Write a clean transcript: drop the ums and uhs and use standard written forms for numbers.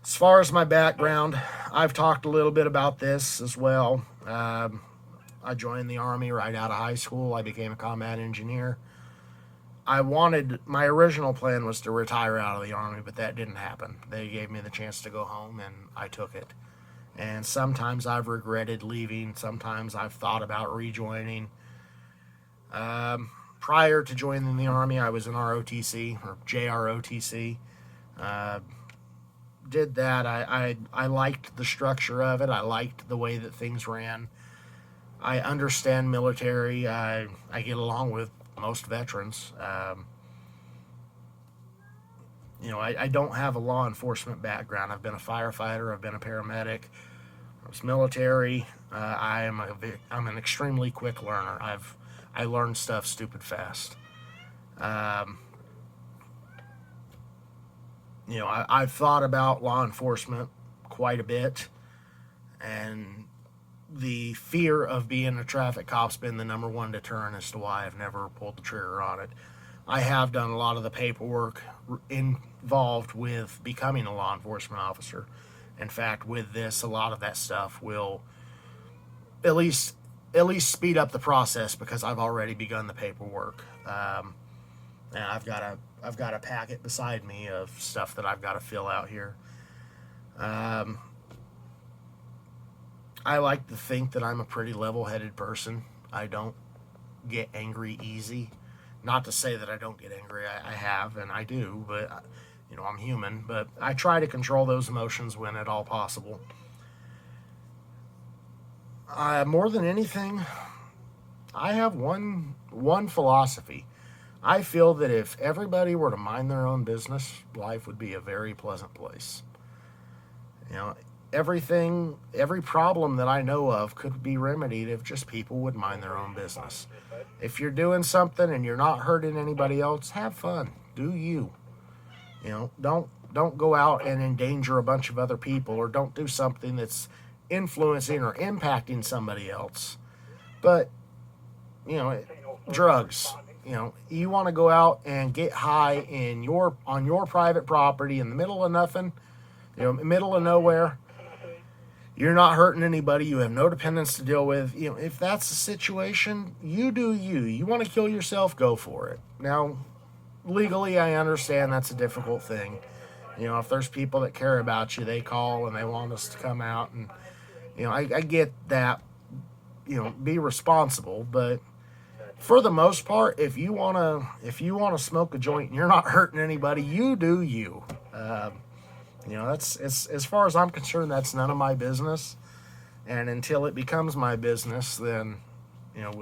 As far as my background, I've talked a little bit about this as well. I joined the Army right out of high school. I became a combat engineer. My original plan was to retire out of the Army, but that didn't happen. They gave me the chance to go home, and I took it. And sometimes I've regretted leaving. Sometimes I've thought about rejoining. Prior to joining the Army, I was in ROTC, or JROTC. Did that. I liked the structure of it. I liked the way that things ran. I understand military. I get along with most veterans. I don't have a law enforcement background. I've been a firefighter. I've been a paramedic. I was military. I'm an extremely quick learner. I learn stuff stupid fast. I've thought about law enforcement quite a bit, and the fear of being a traffic cop's been the number one deterrent as to why I've never pulled the trigger on it. I have done a lot of the paperwork involved with becoming a law enforcement officer. In fact, with this, a lot of that stuff will at least speed up the process because I've already begun the paperwork. And I've got a packet beside me of stuff that I've got to fill out here. I like to think that I'm a pretty level-headed person. I don't get angry easy. Not to say that I don't get angry. I have, and I do, but I'm human. But I try to control those emotions when at all possible. More than anything, I have one philosophy. I feel that if everybody were to mind their own business, life would be a very pleasant place. Every problem that I know of could be remedied if just people would mind their own business. If you're doing something and you're not hurting anybody else, have fun. Do you. Don't go out and endanger a bunch of other people, or don't do something that's influencing or impacting somebody else. But, drugs. You want to go out and get high on your private property in the middle of nothing, middle of nowhere. You're not hurting anybody. You have no dependents to deal with. If that's the situation, you do you. You want to kill yourself, go for it. Now, legally, I understand that's a difficult thing. If there's people that care about you, they call and they want us to come out, and I get that. Be responsible, but for the most part, if you wanna smoke a joint and you're not hurting anybody, you do you. That's as far as I'm concerned, that's none of my business. And until it becomes my business, then